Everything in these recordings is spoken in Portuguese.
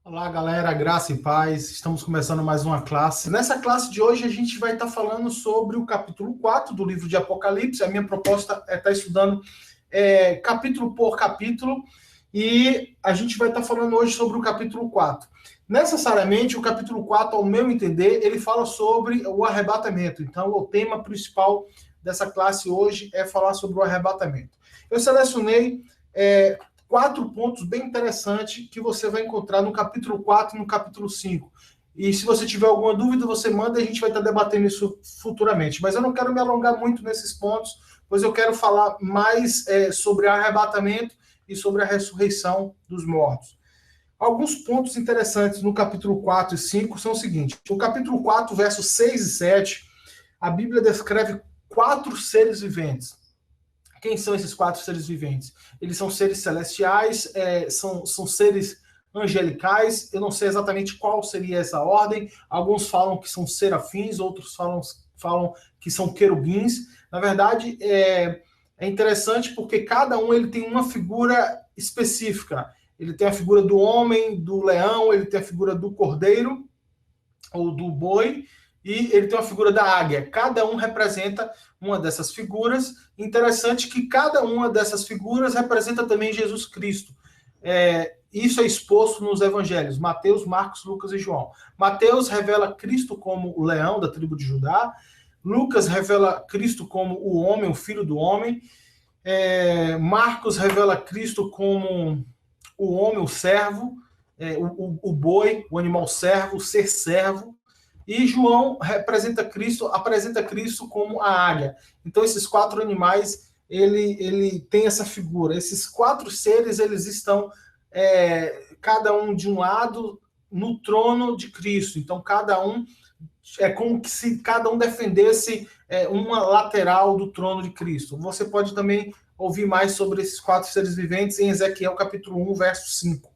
Olá, galera, graça e paz. Estamos começando mais uma classe. Nessa classe de hoje, a gente vai estar falando sobre o capítulo 4 do livro de Apocalipse. A minha proposta é estar estudando capítulo por capítulo e a gente vai estar falando hoje sobre o capítulo 4. Necessariamente, o capítulo 4, ao meu entender, ele fala sobre o arrebatamento. Então, o tema principal dessa classe hoje é falar sobre o arrebatamento. Eu selecionei 4 pontos bem interessantes que você vai encontrar no capítulo 4 e no capítulo 5. E se você tiver alguma dúvida, você manda e a gente vai estar debatendo isso futuramente. Mas eu não quero me alongar muito nesses pontos, pois eu quero falar mais sobre arrebatamento e sobre a ressurreição dos mortos. Alguns pontos interessantes no capítulo 4 e 5 são o seguinte. No capítulo 4, versos 6 e 7, a Bíblia descreve 4 seres viventes. Quem são esses 4 seres viventes? Eles são seres celestiais, são seres angelicais. Eu não sei exatamente qual seria essa ordem. Alguns falam que são serafins, outros falam que são querubins. Na verdade, é interessante porque cada um ele tem uma figura específica. Ele tem a figura do homem, do leão, ele tem a figura do cordeiro ou do boi, e ele tem uma figura da águia. Cada um representa uma dessas figuras. Interessante que cada uma dessas figuras representa também Jesus Cristo. Isso é exposto nos evangelhos, Mateus, Marcos, Lucas e João. Mateus revela Cristo como o leão da tribo de Judá. Lucas revela Cristo como o homem, o filho do homem. Marcos revela Cristo como o homem, o servo, o boi, o animal servo, o ser servo. E João apresenta Cristo como a águia. Então, esses 4 animais, ele tem essa figura. Esses 4 seres, eles estão, cada um de um lado, no trono de Cristo. Então, cada um, é como se cada um defendesse uma lateral do trono de Cristo. Você pode também ouvir mais sobre esses 4 seres viventes em Ezequiel, capítulo 1, verso 5.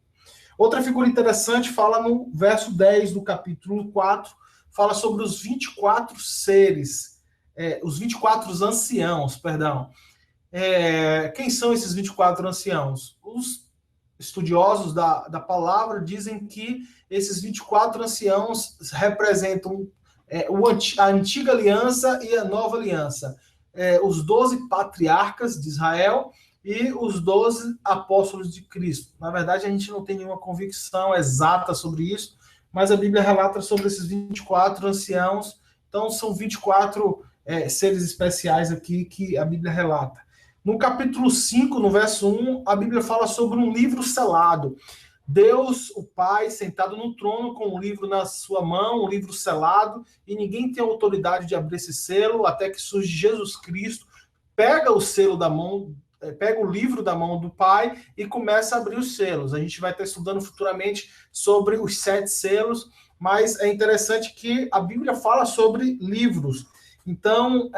Outra figura interessante fala no verso 10 do capítulo 4, fala sobre os 24 seres, os 24 anciãos, perdão. Quem são esses 24 anciãos? Os estudiosos da palavra dizem que esses 24 anciãos representam a antiga aliança e a nova aliança. Os 12 patriarcas de Israel e os 12 apóstolos de Cristo. Na verdade, a gente não tem nenhuma convicção exata sobre isso, mas a Bíblia relata sobre esses 24 anciãos. Então, são 24 seres especiais aqui que a Bíblia relata. No capítulo 5, no verso 1, a Bíblia fala sobre um livro selado. Deus, o Pai, sentado no trono com um livro na sua mão, um livro selado, e ninguém tem autoridade de abrir esse selo, até que surge Jesus Cristo, pega o selo da mão, pega o livro da mão do Pai e começa a abrir os selos. A gente vai estar estudando futuramente sobre os 7 selos, mas é interessante que a Bíblia fala sobre livros. Então,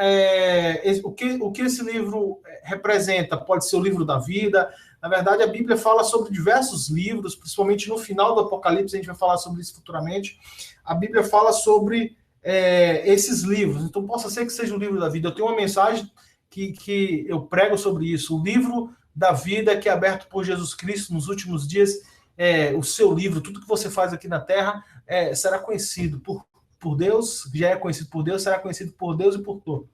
o que esse livro representa? Pode ser o livro da vida. Na verdade, a Bíblia fala sobre diversos livros, principalmente no final do Apocalipse, a gente vai falar sobre isso futuramente. A Bíblia fala sobre esses livros. Então, possa ser que seja o livro da vida. Eu tenho uma mensagem que eu prego sobre isso. O livro da vida que é aberto por Jesus Cristo nos últimos dias. O seu livro, tudo que você faz aqui na Terra será conhecido por Deus, já é conhecido por Deus, será conhecido por Deus e por todos.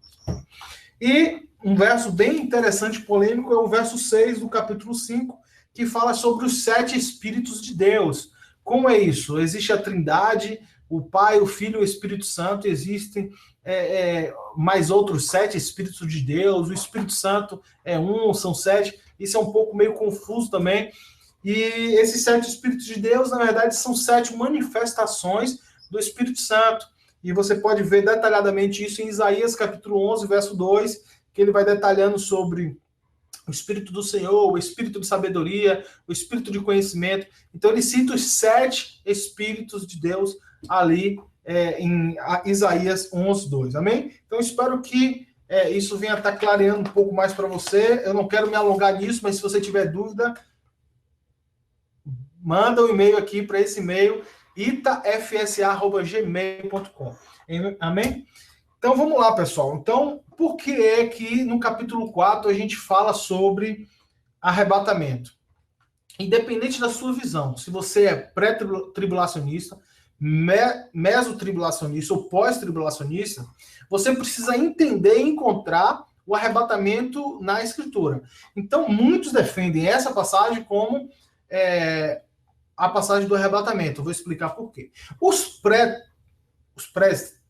E um verso bem interessante, polêmico, é o verso 6 do capítulo 5, que fala sobre os 7 Espíritos de Deus. Como é isso? Existe a Trindade, o Pai, o Filho e o Espírito Santo, existem mais outros 7 Espíritos de Deus, o Espírito Santo é um, são 7, isso é um pouco meio confuso também. E esses 7 Espíritos de Deus, na verdade, são 7 manifestações do Espírito Santo. E você pode ver detalhadamente isso em Isaías capítulo 11, verso 2, que ele vai detalhando sobre o Espírito do Senhor, o Espírito de sabedoria, o Espírito de conhecimento. Então ele cita os 7 Espíritos de Deus ali em Isaías 11, 2. Amém? Então espero que isso venha estar clareando um pouco mais para você. Eu não quero me alongar nisso, mas se você tiver dúvida, manda um e-mail aqui para esse e-mail, itafsa@gmail.com. Amém? Então vamos lá, pessoal. Então, por que é que no capítulo 4 a gente fala sobre arrebatamento? independente da sua visão, se você é pré-tribulacionista, mesotribulacionista ou pós-tribulacionista, você precisa entender e encontrar o arrebatamento na Escritura. Então, muitos defendem essa passagem como a passagem do arrebatamento. Eu vou explicar por quê. Os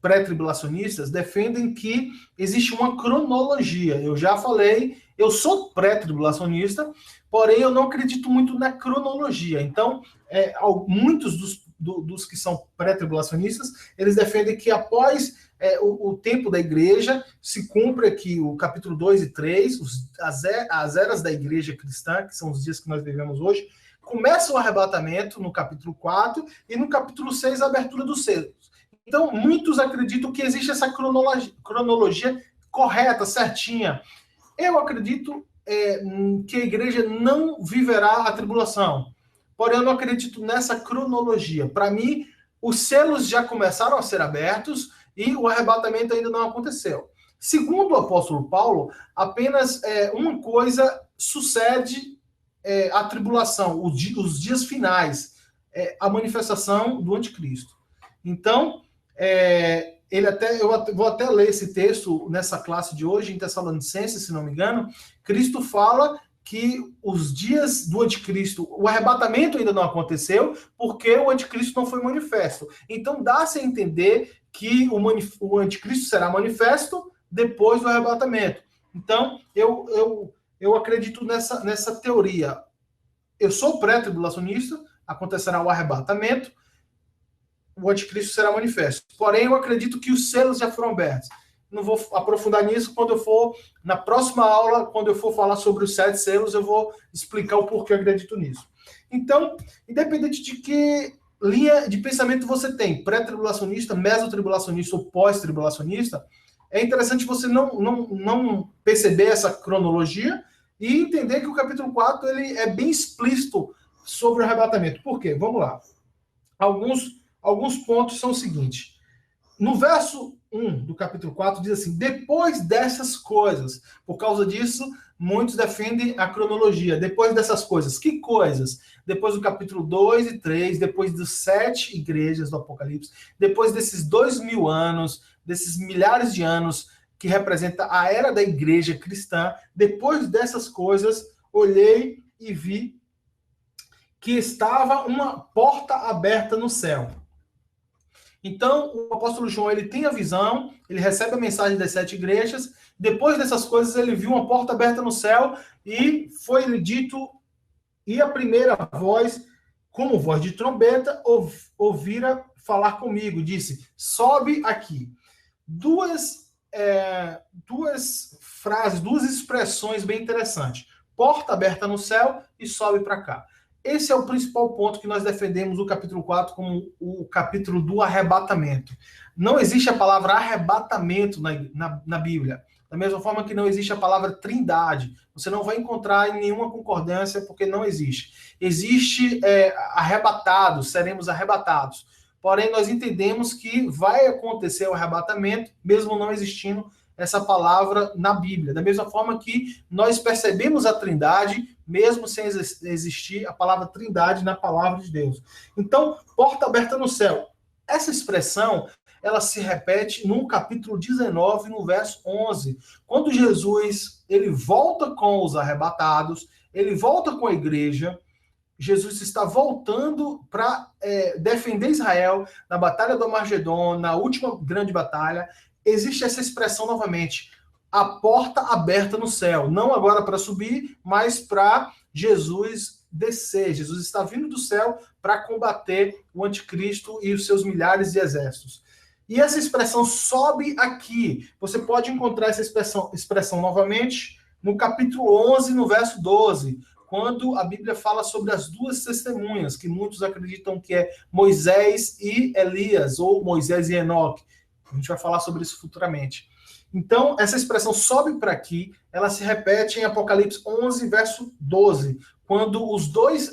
pré-tribulacionistas defendem que existe uma cronologia. Eu já falei, eu sou pré-tribulacionista, porém eu não acredito muito na cronologia. Então, muitos dos que são pré-tribulacionistas, eles defendem que após o tempo da igreja, se cumpre aqui o capítulo 2 e 3, as eras da igreja cristã, que são os dias que nós vivemos hoje, começa o arrebatamento no capítulo 4 e no capítulo 6 a abertura dos selos. Então, muitos acreditam que existe essa cronologia correta, certinha. Eu acredito que a igreja não viverá a tribulação. Porém, eu não acredito nessa cronologia. Para mim, os selos já começaram a ser abertos e o arrebatamento ainda não aconteceu. Segundo o apóstolo Paulo, apenas uma coisa sucede à tribulação, os dias finais, a manifestação do anticristo. Então, eu vou até ler esse texto nessa classe de hoje, em Tessalonicenses, se não me engano. Cristo fala que os dias do anticristo, o arrebatamento ainda não aconteceu, porque o anticristo não foi manifesto. Então, dá-se a entender que o anticristo será manifesto depois do arrebatamento. Então, eu acredito nessa teoria. Eu sou pré-tribulacionista, acontecerá o arrebatamento, o anticristo será manifesto. Porém, eu acredito que os selos já foram abertos. Não vou aprofundar nisso quando eu for, na próxima aula, quando eu for falar sobre os 7 selos, eu vou explicar o porquê eu acredito nisso. Então, independente de que linha de pensamento você tem, pré-tribulacionista, mesotribulacionista ou pós-tribulacionista, é interessante você não perceber essa cronologia e entender que o capítulo 4 ele é bem explícito sobre o arrebatamento. Por quê? Vamos lá. Alguns pontos são os seguintes. No verso 1 do capítulo 4 diz assim: depois dessas coisas. Por causa disso, muitos defendem a cronologia. Depois dessas coisas. Que coisas? Depois do capítulo 2 e 3, depois das 7 igrejas do Apocalipse, depois desses 2000 anos, desses milhares de anos que representa a era da igreja cristã, depois dessas coisas, olhei e vi que estava uma porta aberta no céu. Então, o apóstolo João, ele tem a visão, ele recebe a mensagem das 7 igrejas, depois dessas coisas ele viu uma porta aberta no céu e foi-lhe dito, e a primeira voz, como voz de trombeta, ouvira falar comigo, disse, sobe aqui. Duas frases, duas expressões bem interessantes. Porta aberta no céu e sobe para cá. Esse é o principal ponto que nós defendemos no capítulo 4 como o capítulo do arrebatamento. Não existe a palavra arrebatamento na Bíblia. Da mesma forma que não existe a palavra trindade. Você não vai encontrar em nenhuma concordância, porque não existe. Existe arrebatados, seremos arrebatados. Porém, nós entendemos que vai acontecer o arrebatamento, mesmo não existindo essa palavra na Bíblia. Da mesma forma que nós percebemos a trindade, mesmo sem existir a palavra trindade na palavra de Deus. Então, porta aberta no céu. Essa expressão, ela se repete no capítulo 19, no verso 11. Quando Jesus, ele volta com os arrebatados, ele volta com a igreja, Jesus está voltando para defender Israel na Batalha do Armagedon, na última grande batalha. Existe essa expressão novamente, a porta aberta no céu. Não agora para subir, mas para Jesus descer. Jesus está vindo do céu para combater o anticristo e os seus milhares de exércitos. E essa expressão sobe aqui. Você pode encontrar essa expressão novamente no capítulo 11, no verso 12, quando a Bíblia fala sobre as duas testemunhas, que muitos acreditam que é Moisés e Elias, ou Moisés e Enoque. A gente vai falar sobre isso futuramente. Então, essa expressão sobe para aqui, ela se repete em Apocalipse 11, verso 12, quando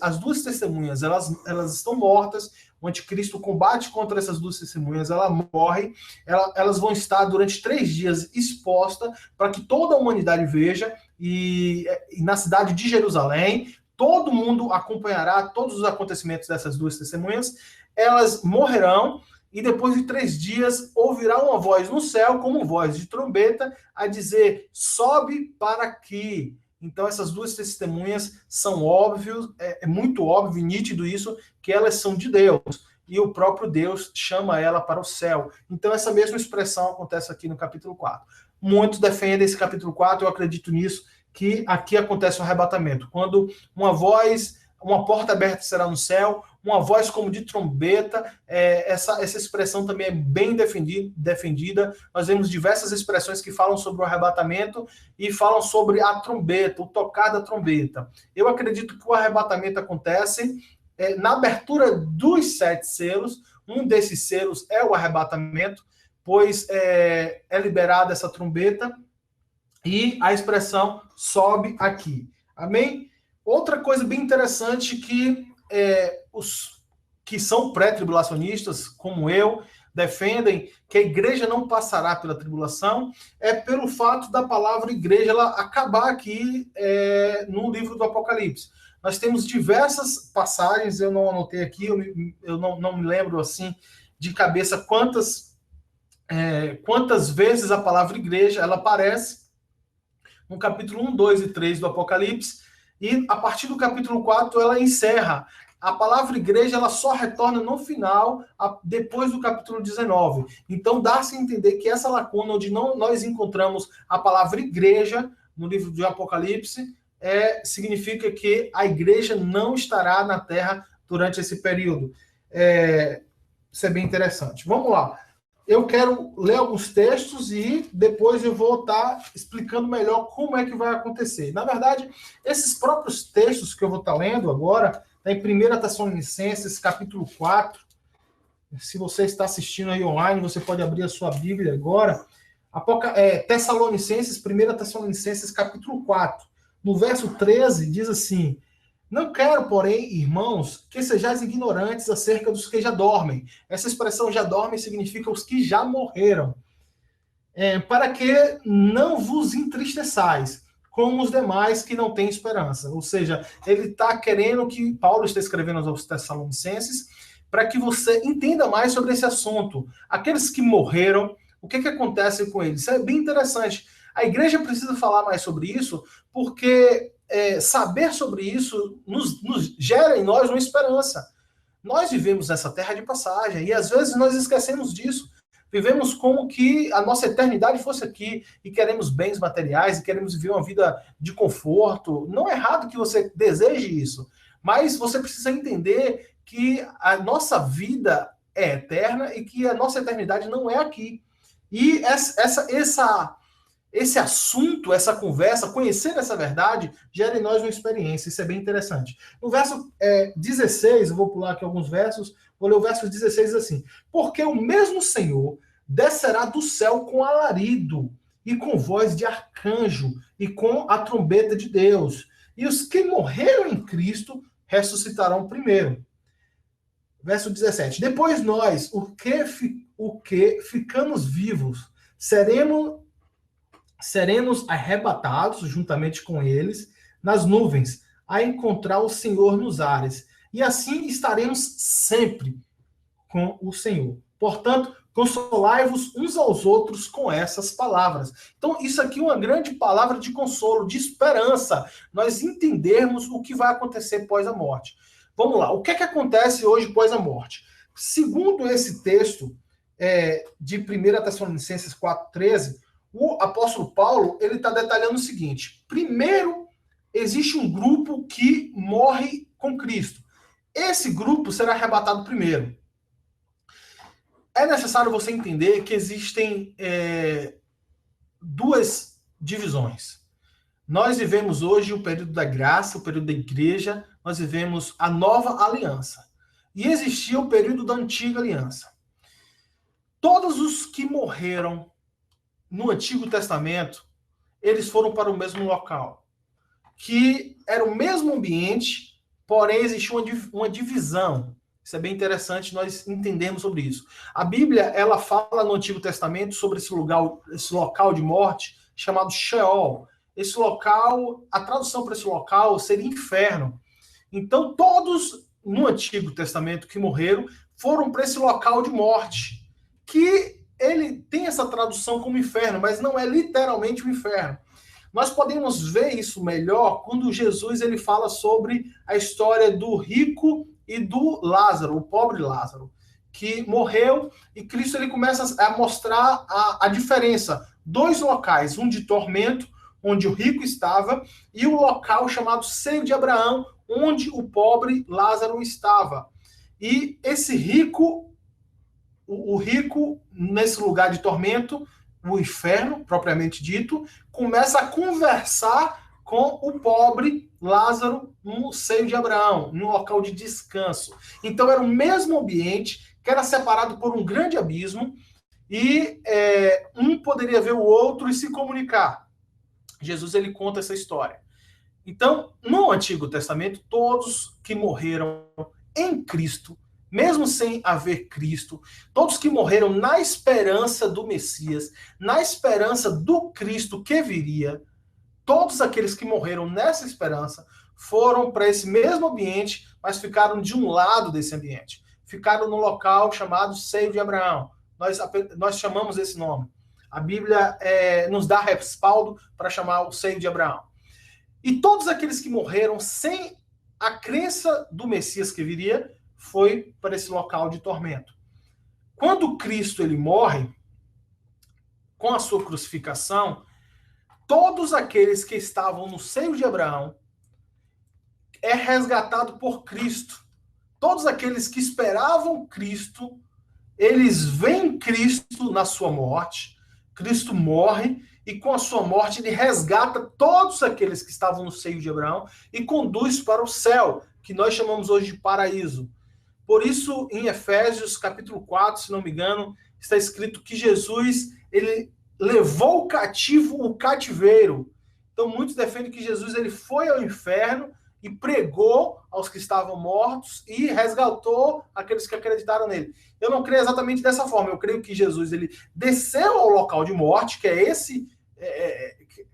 as duas testemunhas, elas estão mortas, o anticristo combate contra essas duas testemunhas, ela morre, elas vão estar durante 3 dias expostas para que toda a humanidade veja, e na cidade de Jerusalém, todo mundo acompanhará todos os acontecimentos dessas duas testemunhas, elas morrerão, e depois de 3 dias ouvirá uma voz no céu, como voz de trombeta, a dizer, sobe para aqui. Então essas duas testemunhas são óbvios, é muito óbvio e nítido isso, que elas são de Deus, e o próprio Deus chama ela para o céu. Então essa mesma expressão acontece aqui no capítulo 4. Muitos defendem esse capítulo 4, eu acredito nisso, que aqui acontece o arrebatamento, quando uma porta aberta será no céu, uma voz como de trombeta, essa expressão também é bem defendida. Nós vemos diversas expressões que falam sobre o arrebatamento e falam sobre a trombeta, o tocar da trombeta. Eu acredito que o arrebatamento acontece na abertura dos 7 selos. Um desses selos é o arrebatamento, pois é liberada essa trombeta e a expressão sobe aqui. Amém? Outra coisa bem interessante que os que são pré-tribulacionistas, como eu, defendem que a igreja não passará pela tribulação, é pelo fato da palavra igreja ela acabar aqui no livro do Apocalipse. Nós temos diversas passagens, eu não anotei aqui, eu não me lembro assim de cabeça quantas vezes a palavra igreja ela aparece no capítulo 1, 2 e 3 do Apocalipse, e a partir do capítulo 4 ela encerra. A palavra igreja ela só retorna no final, depois do capítulo 19. Então dá-se a entender que essa lacuna onde nós encontramos a palavra igreja no livro de Apocalipse, significa que a igreja não estará na terra durante esse período. Isso é bem interessante. Vamos lá. Eu quero ler alguns textos e depois eu vou estar explicando melhor como é que vai acontecer. Na verdade, esses próprios textos que eu vou estar lendo agora, está em 1 Tessalonicenses, capítulo 4. Se você está assistindo aí online, você pode abrir a sua Bíblia agora. Tessalonicenses, 1 Tessalonicenses, capítulo 4. No verso 13, diz assim: não quero, porém, irmãos, que sejais ignorantes acerca dos que já dormem. Essa expressão já dormem significa os que já morreram. Para que não vos entristeçais, como os demais que não têm esperança. Ou seja, ele está querendo que Paulo está escrevendo aos Tessalonicenses para que você entenda mais sobre esse assunto. Aqueles que morreram, o que acontece com eles? Isso é bem interessante. A igreja precisa falar mais sobre isso, porque saber sobre isso nos gera em nós uma esperança. Nós vivemos nessa terra de passagem e às vezes nós esquecemos disso. Vivemos como que a nossa eternidade fosse aqui e queremos bens materiais e queremos viver uma vida de conforto. Não é errado que você deseje isso, mas você precisa entender que a nossa vida é eterna e que a nossa eternidade não é aqui. E esse assunto, essa conversa, conhecer essa verdade, gera em nós uma experiência. Isso é bem interessante. No verso 16, eu vou pular aqui alguns versos, vou ler o verso 16 assim: porque o mesmo Senhor descerá do céu com alarido, e com voz de arcanjo, e com a trombeta de Deus. E os que morreram em Cristo ressuscitarão primeiro. Verso 17. Depois nós, o que ficamos vivos, seremos arrebatados juntamente com eles nas nuvens, a encontrar o Senhor nos ares. E assim estaremos sempre com o Senhor. Portanto, consolai-vos uns aos outros com essas palavras. Então, isso aqui é uma grande palavra de consolo, de esperança. Nós entendermos o que vai acontecer pós a morte. Vamos lá. O que acontece hoje pós a morte? Segundo esse texto de 1 Tessalonicenses 4,13, o apóstolo Paulo ele está detalhando o seguinte: primeiro, existe um grupo que morre com Cristo. Esse grupo será arrebatado primeiro. É necessário você entender que existem duas divisões. Nós vivemos hoje o período da graça, o período da igreja, nós vivemos a nova aliança. E existia o período da antiga aliança. Todos os que morreram no Antigo Testamento, eles foram para o mesmo local, que era o mesmo ambiente, porém existia uma divisão. Isso é bem interessante nós entendermos sobre isso. A Bíblia, ela fala no Antigo Testamento sobre esse local de morte chamado Sheol. Esse local, a tradução para esse local seria inferno. Então, todos no Antigo Testamento que morreram foram para esse local de morte, que ele tem essa tradução como inferno, mas não é literalmente o inferno. Nós podemos ver isso melhor quando Jesus ele fala sobre a história do rico e do Lázaro, o pobre Lázaro, que morreu, e Cristo ele começa a mostrar a diferença. Dois locais, um de tormento, onde o rico estava, e o local chamado Seio de Abraão, onde o pobre Lázaro estava. E esse rico, o rico, nesse lugar de tormento, o inferno, propriamente dito, começa a conversar com o pobre Lázaro no seio de Abraão, num local de descanso. Então era o mesmo ambiente, que era separado por um grande abismo, e um poderia ver o outro e se comunicar. Jesus ele conta essa história. Então, no Antigo Testamento, todos que morreram em Cristo, mesmo sem haver Cristo, todos que morreram na esperança do Messias, na esperança do Cristo que viria, todos aqueles que morreram nessa esperança foram para esse mesmo ambiente, mas ficaram de um lado desse ambiente. Ficaram no local chamado Seio de Abraão. Nós chamamos esse nome. A Bíblia nos dá respaldo para chamar o Seio de Abraão. E todos aqueles que morreram sem a crença do Messias que viria, foi para esse local de tormento. Quando Cristo ele morre, com a sua crucificação, todos aqueles que estavam no seio de Abraão é resgatado por Cristo. Todos aqueles que esperavam Cristo, eles veem Cristo na sua morte, Cristo morre, e com a sua morte ele resgata todos aqueles que estavam no seio de Abraão e conduz para o céu, que nós chamamos hoje de paraíso. Por isso, em Efésios, capítulo 4, se não me engano, está escrito que Jesus, ele levou cativo o cativeiro. Então, muitos defendem que Jesus ele foi ao inferno e pregou aos que estavam mortos e resgatou aqueles que acreditaram nele. Eu não creio exatamente dessa forma. Eu creio que Jesus ele desceu ao local de morte, que é esse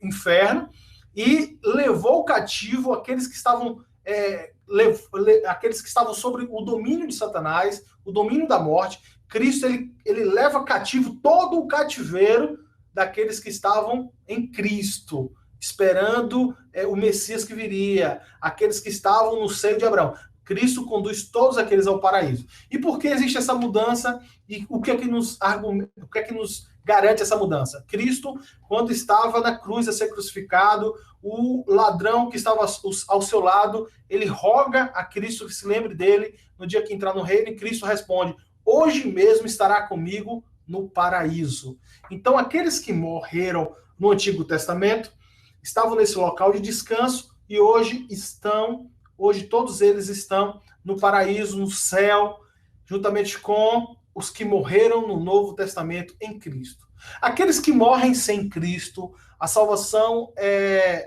inferno, e levou cativo aqueles que estavam aqueles que estavam sobre o domínio de Satanás, o domínio da morte. Cristo ele leva cativo todo o cativeiro daqueles que estavam em Cristo, esperando o Messias que viria, aqueles que estavam no seio de Abraão. Cristo conduz todos aqueles ao paraíso. E por que existe essa mudança? E o que é que nos garante essa mudança? Cristo, quando estava na cruz a ser crucificado, o ladrão que estava ao seu lado, ele roga a Cristo que se lembre dele no dia que entrar no reino, e Cristo responde: hoje mesmo estará comigo no paraíso. Então, aqueles que morreram no Antigo Testamento estavam nesse local de descanso e hoje todos eles estão no paraíso, no céu, juntamente com os que morreram no Novo Testamento em Cristo. Aqueles que morrem sem Cristo, a salvação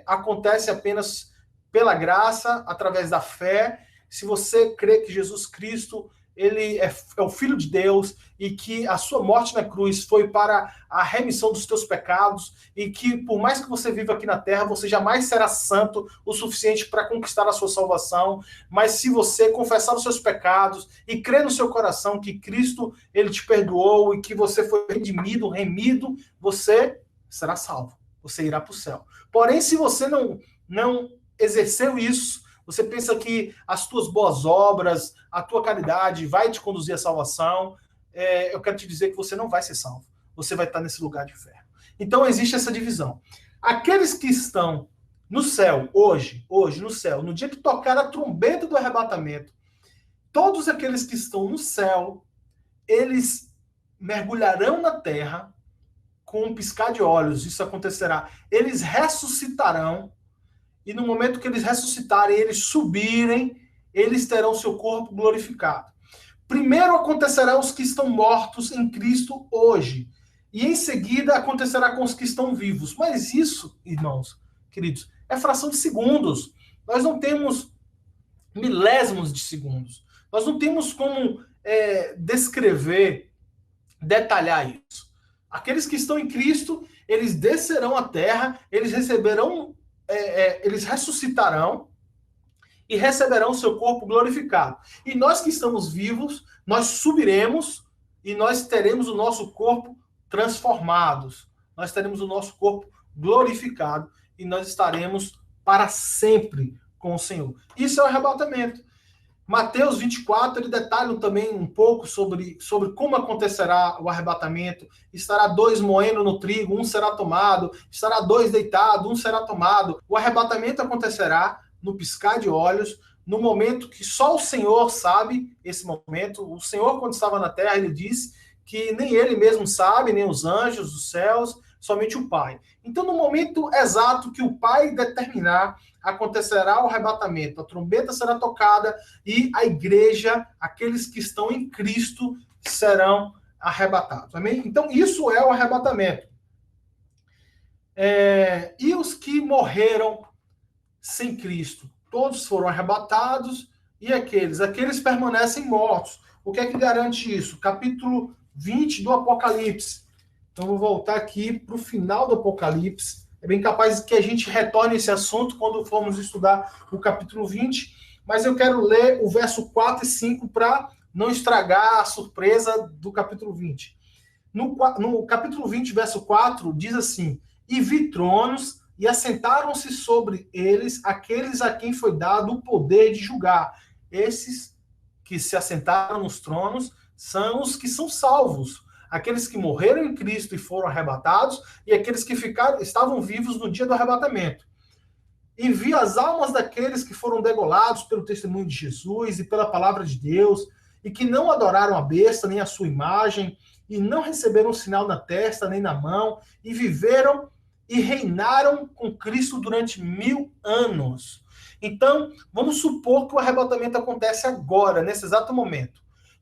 acontece apenas pela graça, através da fé. Se você crê que Jesus Cristo ele é o Filho de Deus e que a sua morte na cruz foi para a remissão dos teus pecados e que por mais que você viva aqui na terra, você jamais será santo o suficiente para conquistar a sua salvação, mas se você confessar os seus pecados e crer no seu coração que Cristo ele te perdoou e que você foi remido, você será salvo, você irá para o céu. Porém, se você não exerceu isso, você pensa que as tuas boas obras, a tua caridade vai te conduzir à salvação, eu quero te dizer que você não vai ser salvo. Você vai estar nesse lugar de inferno. Então existe essa divisão. Aqueles que estão no céu, hoje no céu, no dia que tocar a trombeta do arrebatamento, todos aqueles que estão no céu, eles mergulharão na terra com um piscar de olhos. Isso acontecerá. Eles ressuscitarão. E no momento que eles ressuscitarem, eles subirem, eles terão seu corpo glorificado. Primeiro acontecerá os que estão mortos em Cristo hoje. E em seguida acontecerá com os que estão vivos. Mas isso, irmãos, queridos, é fração de segundos. Nós não temos milésimos de segundos. Nós não temos como descrever, detalhar isso. Aqueles que estão em Cristo, eles descerão à terra, eles receberão... eles ressuscitarão e receberão o seu corpo glorificado. E nós que estamos vivos, nós subiremos e nós teremos o nosso corpo transformados. Nós teremos o nosso corpo glorificado e nós estaremos para sempre com o Senhor. Isso é o arrebatamento. Mateus 24, ele detalha também um pouco sobre como acontecerá o arrebatamento. Estará 2 moendo no trigo, um será tomado. Estará 2 deitados, um será tomado. O arrebatamento acontecerá no piscar de olhos, no momento que só o Senhor sabe esse momento. O Senhor, quando estava na terra, ele disse que nem ele mesmo sabe, nem os anjos dos céus, somente o Pai. Então, no momento exato que o Pai determinar, acontecerá o arrebatamento, a trombeta será tocada e a igreja, aqueles que estão em Cristo, serão arrebatados. Amém? Então, isso é o arrebatamento. E os que morreram sem Cristo? Todos foram arrebatados e aqueles permanecem mortos. O que é que garante isso? Capítulo 20 do Apocalipse. Então, vou voltar aqui para o final do Apocalipse. É bem capaz que a gente retorne esse assunto quando formos estudar o capítulo 20, mas eu quero ler o verso 4 e 5 para não estragar a surpresa do capítulo 20. No capítulo 20, verso 4, diz assim: E vi tronos, e assentaram-se sobre eles aqueles a quem foi dado o poder de julgar. Esses que se assentaram nos tronos são os que são salvos, aqueles que morreram em Cristo e foram arrebatados, e aqueles que estavam vivos no dia do arrebatamento. E vi as almas daqueles que foram degolados pelo testemunho de Jesus e pela palavra de Deus, e que não adoraram a besta, nem a sua imagem, e não receberam sinal na testa, nem na mão, e viveram e reinaram com Cristo durante 1000 anos. Então, vamos supor que o arrebatamento acontece agora, nesse exato momento.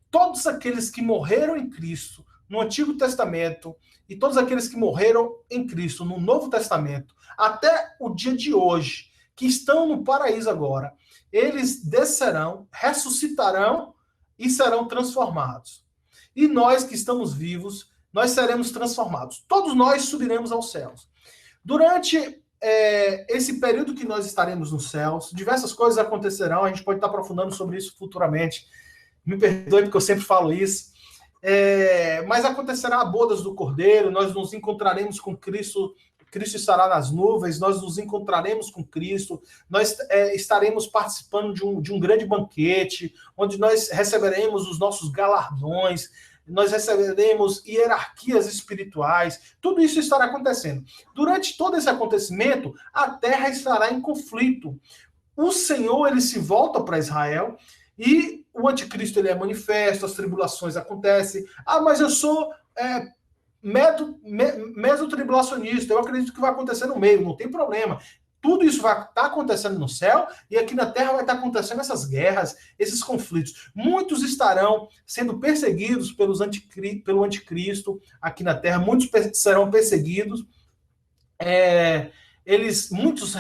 Todos aqueles que morreram em Cristo no Antigo Testamento e todos aqueles que morreram em Cristo no Novo Testamento, até o dia de hoje, que estão no paraíso agora, eles descerão, ressuscitarão e serão transformados. E nós que estamos vivos, nós seremos transformados. Todos nós subiremos aos céus. Durante esse período que nós estaremos nos céus, diversas coisas acontecerão, a gente pode estar aprofundando sobre isso futuramente. Me perdoe porque eu sempre falo isso. Mas acontecerá a bodas do Cordeiro, nós nos encontraremos com Cristo, Cristo estará nas nuvens, nós nos encontraremos com Cristo, nós estaremos participando de um grande banquete, onde nós receberemos os nossos galardões, nós receberemos hierarquias espirituais, tudo isso estará acontecendo. Durante todo esse acontecimento, a terra estará em conflito. O Senhor, ele se volta para Israel, e o anticristo ele é manifesto, as tribulações acontecem. Ah, mas eu sou mesotribulacionista, eu acredito que vai acontecer no meio, não tem problema. Tudo isso vai estar acontecendo no céu e aqui na terra vai estar acontecendo essas guerras, esses conflitos. Muitos estarão sendo perseguidos pelo anticristo aqui na terra, muitos serão perseguidos. Muitos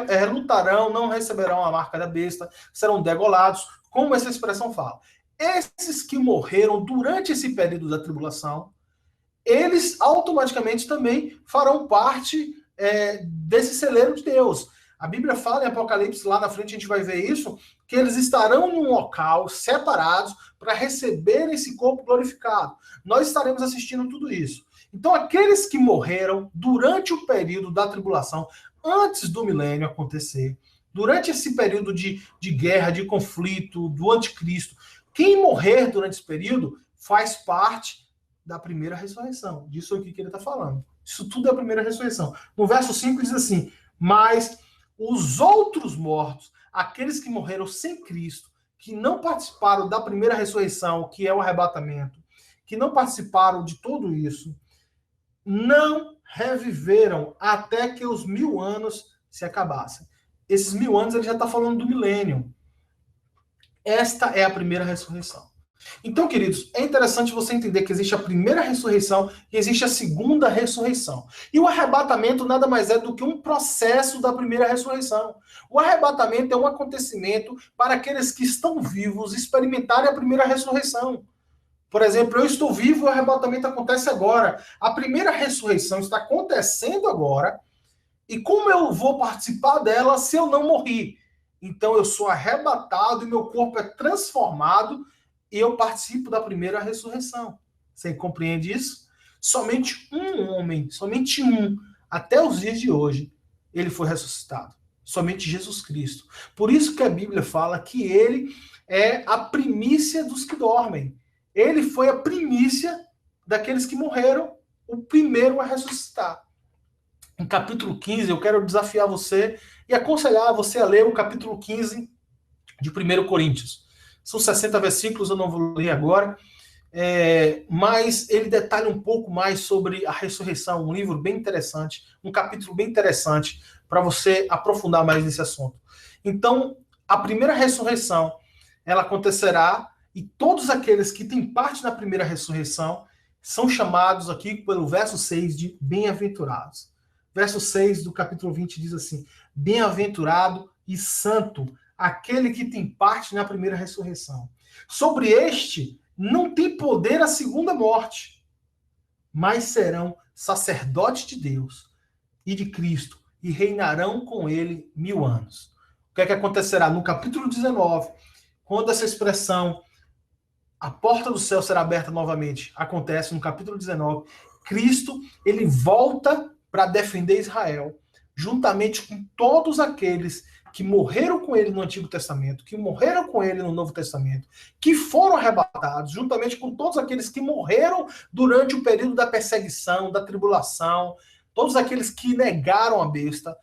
relutarão, não receberão a marca da besta, serão degolados, como essa expressão fala. Esses que morreram durante esse período da tribulação, eles automaticamente também farão parte desse celeiro de Deus. A Bíblia fala em Apocalipse, lá na frente a gente vai ver isso, que eles estarão num local separados para receber esse corpo glorificado. Nós estaremos assistindo tudo isso. Então, aqueles que morreram durante o período da tribulação, antes do milênio acontecer, durante esse período de guerra, de conflito, do anticristo, quem morrer durante esse período faz parte da primeira ressurreição. Disso aqui que ele está falando. Isso tudo é a primeira ressurreição. No verso 5 diz assim: mas os outros mortos, aqueles que morreram sem Cristo, que não participaram da primeira ressurreição, que é o arrebatamento, que não participaram de tudo isso, não reviveram até que os 1000 anos se acabassem. Esses 1000 anos ele já está falando do milênio. Esta é a primeira ressurreição. Então, queridos, é interessante você entender que existe a primeira ressurreição e existe a segunda ressurreição. E o arrebatamento nada mais é do que um processo da primeira ressurreição. O arrebatamento é um acontecimento para aqueles que estão vivos experimentarem a primeira ressurreição. Por exemplo, eu estou vivo e o arrebatamento acontece agora. A primeira ressurreição está acontecendo agora. E como eu vou participar dela se eu não morri? então eu sou arrebatado e meu corpo é transformado e eu participo da primeira ressurreição. Você compreende isso? Somente um homem, somente um, até os dias de hoje, ele foi ressuscitado. Somente Jesus Cristo. Por isso que a Bíblia fala que ele é a primícia dos que dormem. Ele foi a primícia daqueles que morreram, o primeiro a ressuscitar. Em capítulo 15, eu quero desafiar você e aconselhar você a ler o capítulo 15 de 1 Coríntios. São 60 versículos, eu não vou ler agora, mas ele detalha um pouco mais sobre a ressurreição, um livro bem interessante, um capítulo bem interessante para você aprofundar mais nesse assunto. Então, a primeira ressurreição, ela acontecerá e todos aqueles que têm parte na primeira ressurreição são chamados aqui pelo verso 6 de bem-aventurados. Verso 6 do capítulo 20 diz assim: bem-aventurado e santo aquele que tem parte na primeira ressurreição. Sobre este não tem poder a segunda morte, mas serão sacerdotes de Deus e de Cristo e reinarão com ele 1000 anos. O que é que acontecerá? No capítulo 19, quando essa expressão a porta do céu será aberta novamente, acontece no capítulo 19, Cristo, ele volta para defender Israel, juntamente com todos aqueles que morreram com ele no Antigo Testamento, que morreram com ele no Novo Testamento, que foram arrebatados, juntamente com todos aqueles que morreram durante o período da perseguição, da tribulação, todos aqueles que negaram a besta,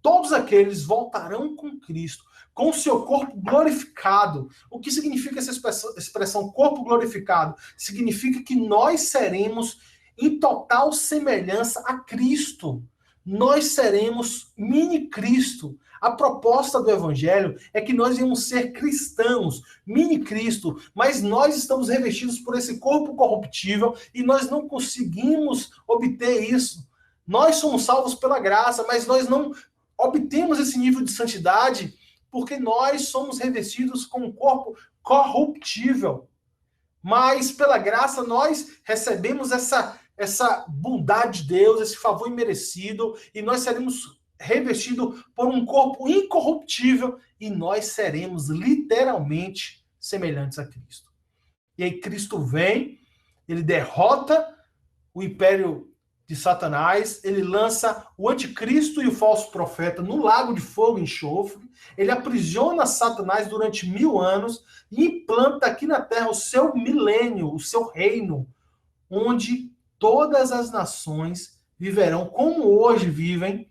todos aqueles voltarão com Cristo, com o seu corpo glorificado. O que significa essa expressão corpo glorificado? Significa que nós seremos em total semelhança a Cristo. Nós seremos mini-Cristo. A proposta do Evangelho é que nós íamos ser cristãos, mini-Cristo, mas nós estamos revestidos por esse corpo corruptível e nós não conseguimos obter isso. Nós somos salvos pela graça, mas nós não obtemos esse nível de santidade porque nós somos revestidos com um corpo corruptível. Mas pela graça nós recebemos essa bondade de Deus, esse favor imerecido, e nós seremos revestidos por um corpo incorruptível, e nós seremos literalmente semelhantes a Cristo. E aí Cristo vem, ele derrota o império de Satanás, ele lança o anticristo e o falso profeta no lago de fogo e enxofre, ele aprisiona Satanás durante 1000 anos e implanta aqui na terra o seu milênio, o seu reino, onde todas as nações viverão como hoje vivem,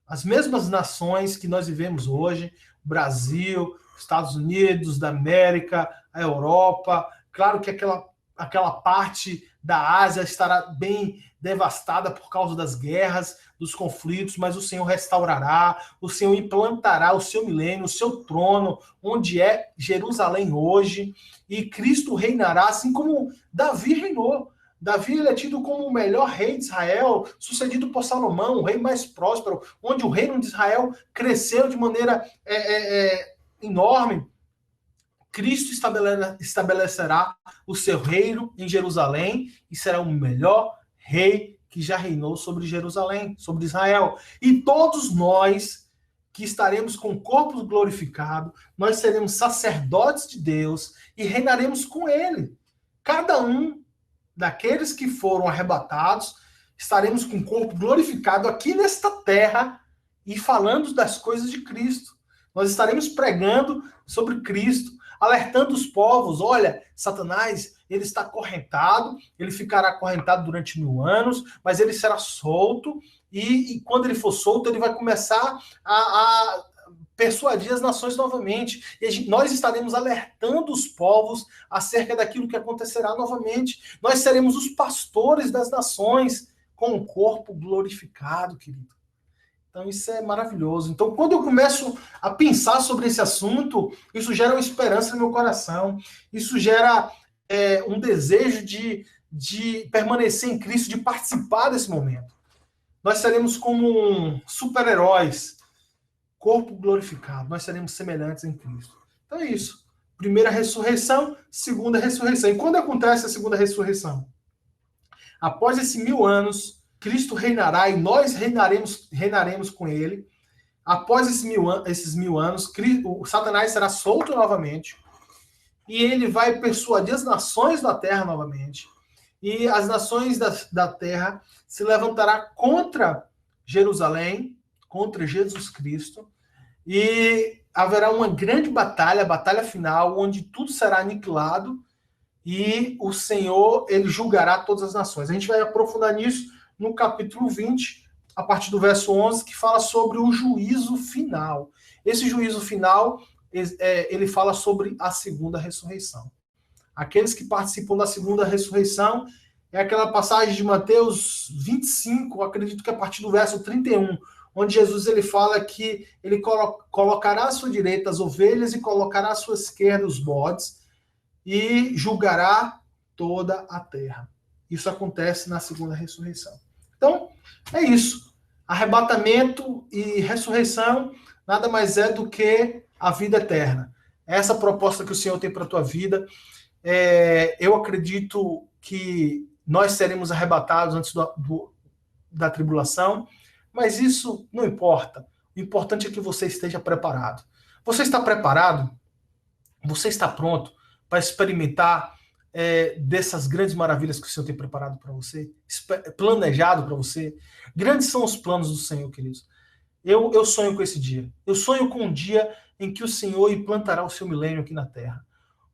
as mesmas nações que nós vivemos hoje, Brasil, Estados Unidos da América, a Europa. Claro que aquela parte da Ásia estará bem devastada por causa das guerras, dos conflitos, mas o Senhor restaurará, o Senhor implantará o seu milênio, o seu trono, onde é Jerusalém hoje, e Cristo reinará, assim como Davi reinou. Davi ele é tido como o melhor rei de Israel, sucedido por Salomão, o rei mais próspero, onde o reino de Israel cresceu de maneira enorme. Cristo estabelecerá o seu reino em Jerusalém e será o melhor rei que já reinou sobre Jerusalém, sobre Israel. E todos nós que estaremos com o corpo glorificado, nós seremos sacerdotes de Deus e reinaremos com ele. Cada um daqueles que foram arrebatados, estaremos com o corpo glorificado aqui nesta terra e falando das coisas de Cristo. Nós estaremos pregando sobre Cristo, alertando os povos: olha, Satanás, ele está acorrentado, ele ficará acorrentado durante 1000 anos, mas ele será solto, e quando ele for solto, ele vai começar a persuadir as nações novamente. E nós estaremos alertando os povos acerca daquilo que acontecerá novamente. Nós seremos os pastores das nações com o corpo glorificado, querido. Então isso é maravilhoso. Então quando eu começo a pensar sobre esse assunto, isso gera uma esperança no meu coração. Isso gera um desejo de permanecer em Cristo, de participar desse momento. Nós seremos como super-heróis, corpo glorificado, nós seremos semelhantes em Cristo. Então é isso. Primeira ressurreição, segunda ressurreição. E quando acontece a segunda ressurreição? Após esses 1000 anos, Cristo reinará e nós reinaremos com ele. após esses mil anos, o Satanás será solto novamente, e ele vai persuadir as nações da terra novamente, e as nações da terra se levantará contra Jerusalém, contra Jesus Cristo, e haverá uma grande batalha, a batalha final, onde tudo será aniquilado, e o Senhor, ele julgará todas as nações. A gente vai aprofundar nisso no capítulo 20, a partir do verso 11, que fala sobre o juízo final. Esse juízo final, ele fala sobre a segunda ressurreição. Aqueles que participam da segunda ressurreição, é aquela passagem de Mateus 25, acredito que a partir do verso 31, onde Jesus ele fala que ele colocará à sua direita as ovelhas e colocará à sua esquerda os bodes, e julgará toda a terra. Isso acontece na segunda ressurreição. Então, é isso. Arrebatamento e ressurreição nada mais é do que a vida eterna. Essa proposta que o Senhor tem para a tua vida. Eu acredito que nós seremos arrebatados antes da tribulação, mas isso não importa. O importante é que você esteja preparado. Você está preparado? Você está pronto para experimentar dessas grandes maravilhas que o Senhor tem preparado para você, planejado para você? Grandes são os planos do Senhor, queridos. Eu sonho com esse dia. Eu sonho com um dia em que o Senhor implantará o seu milênio aqui na Terra,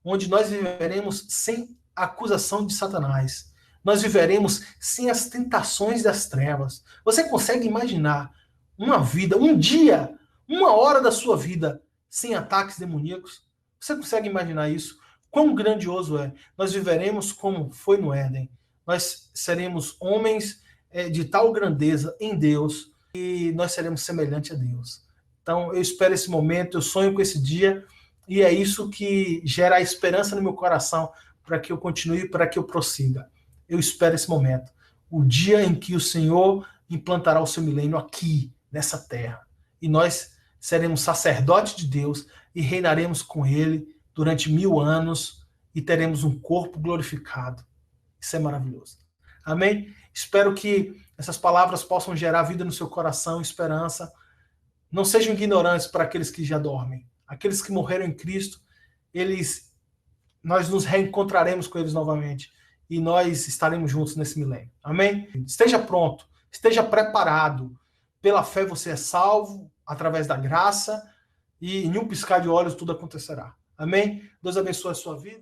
onde nós viveremos sem acusação de Satanás. Nós viveremos sem as tentações das trevas. Você consegue imaginar uma vida, um dia, uma hora da sua vida sem ataques demoníacos? Você consegue imaginar isso? Quão grandioso é? Nós viveremos como foi no Éden. Nós seremos homens de tal grandeza em Deus e nós seremos semelhantes a Deus. Então, eu espero esse momento, eu sonho com esse dia e é isso que gera a esperança no meu coração para que eu continue, para que eu prossiga. Eu espero esse momento. O dia em que o Senhor implantará o seu milênio aqui, nessa terra. E nós seremos sacerdotes de Deus e reinaremos com Ele durante 1000 anos e teremos um corpo glorificado. Isso é maravilhoso. Amém? Espero que essas palavras possam gerar vida no seu coração, esperança. Não sejam ignorantes para aqueles que já dormem. Aqueles que morreram em Cristo, nós nos reencontraremos com eles novamente e nós estaremos juntos nesse milênio. Amém? Esteja pronto, esteja preparado. Pela fé você é salvo, através da graça, e em um piscar de olhos tudo acontecerá. Amém? Deus abençoe a sua vida.